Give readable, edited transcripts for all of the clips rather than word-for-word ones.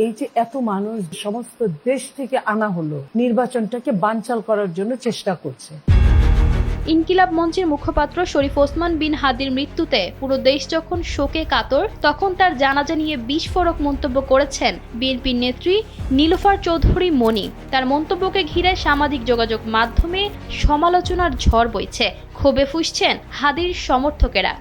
এই যে এত মানুষ সমস্ত দেশ থেকে আনা হলো, নির্বাচনটাকে বানচাল করার জন্য চেষ্টা করছে। ইনকিলাব মঞ্চের মুখপাত্র শরীফ ওসমান বিন হাদির মৃত্যুতে পুরো দেশ যখন শোকে কাতর, তখন তার জানাজা নিয়ে বিস্ফোরক মন্তব্য করেছেন বিএনপির নেত্রী নীলুফার চৌধুরী মনি। তার মন্তব্যকে ঘিরে সামাজিক যোগাযোগ মাধ্যমে সমালোচনার ঝড় বইছে, ক্ষোভে ফুঁসছেন হাদির সমর্থকেরা।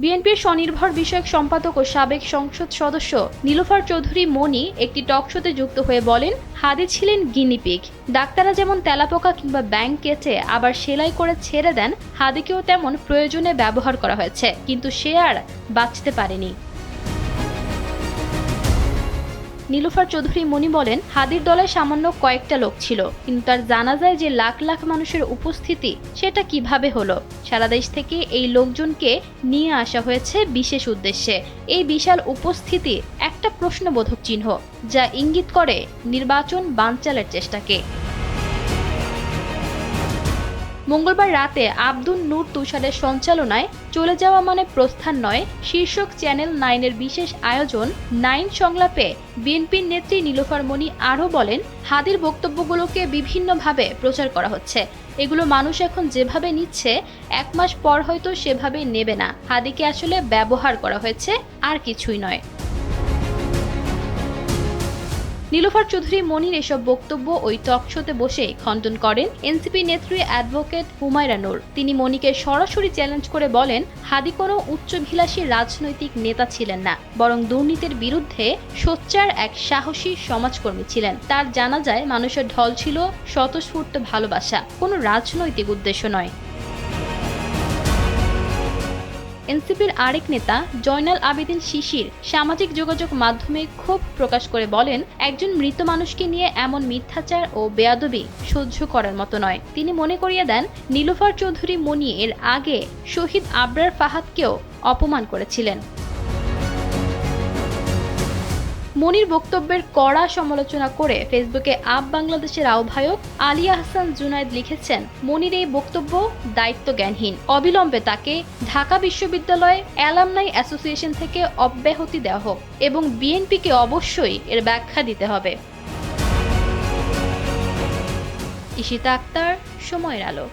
বিএনপির স্বনির্ভর বিষয়ক সম্পাদক ও সাবেক সংসদ সদস্য নীলুফার চৌধুরী মনি একটি টকশোতে যুক্ত হয়ে বলেন, হাদি ছিলেন গিনিপিগ। ডাক্তাররা যেমন তেলাপোকা কিংবা ব্যাঙ কেটে আবার সেলাই করে ছেড়ে দেন, হাদিকেও তেমন প্রয়োজনে ব্যবহার করা হয়েছে, কিন্তু সে আর বাঁচতে পারেনি। নীলুফার চৌধুরী মনি বলেন, হাদির দলে সামান্য কয়েকটা লোক ছিল, কিন্তু তার জানাজায় যে লাখ লাখ মানুষের উপস্থিতি, সেটা কিভাবে হলো? সারা দেশ থেকে এই লোকজনকে নিয়ে আসা হয়েছে বিশেষ উদ্দেশ্যে। এই বিশাল উপস্থিতি একটা প্রশ্নবোধক চিহ্ন, যা ইঙ্গিত করে নির্বাচন বানচালের চেষ্টাকে। মঙ্গলবার রাতে আব্দুল নূর তুষারের সঞ্চালনায় চলে যাওয়া মানে প্রস্থান নয় শীর্ষক চ্যানেল 9-এর বিশেষ আয়োজন 9 সংলাপে বিএনপির নেত্রী নীলুফার মনি আরও বলেন, হাদির বক্তব্যগুলোকে বিভিন্নভাবে প্রচার করা হচ্ছে। এগুলো মানুষ এখন যেভাবে নিচ্ছে, 1 মাস পর হয়তো সেভাবে নেবে না। হাদিকে আসলে ব্যবহার করা হয়েছে, আর কিছুই নয়। নীলুফার চৌধুরী মনির এসব বক্তব্য ওই টকশোতে বসে খণ্ডন করেন এনসিপি নেত্রী অ্যাডভোকেট হুমায়রা নূর। তিনি মনিকে সরাসরি চ্যালেঞ্জ করে বলেন, হাদি কোনো উচ্চভিলাষী রাজনৈতিক নেতা ছিলেন না, বরং দুর্নীতির বিরুদ্ধে সোচ্চার এক সাহসী সমাজকর্মী ছিলেন। তার জানাজায় মানুষের ঢল ছিল স্বতঃস্ফূর্ত ভালোবাসা, কোনো রাজনৈতিক উদ্দেশ্য নয়। এনসিপির আরেক নেতা জয়নাল আবেদিন শিশির সামাজিক যোগাযোগ মাধ্যমে ক্ষোভ প্রকাশ করে বলেন, একজন মৃত মানুষকে নিয়ে এমন মিথ্যাচার ও বেয়াদবি সহ্য করার মতো নয়। তিনি মনে করিয়ে দেন, নীলুফার চৌধুরী মনি এর আগে শহীদ আবরার ফাহাদকেও অপমান করেছিলেন। মনির বক্তব্যের কড়া সমালোচনা করে ফেসবুকে আপ বাংলাদেশের আহ্বায়ক আলিয়া হাসান জুনায়েদ লিখেছেন, মনির এই বক্তব্য দায়িত্বজ্ঞানহীন। অবিলম্বে তাকে ঢাকা বিশ্ববিদ্যালয় অ্যালামনাই অ্যাসোসিয়েশন থেকে অব্যাহতি দেওয়া হোক এবং বিএনপিকে অবশ্যই এর ব্যাখ্যা দিতে হবে। ইশিতা আক্তার, সময়ের আলো।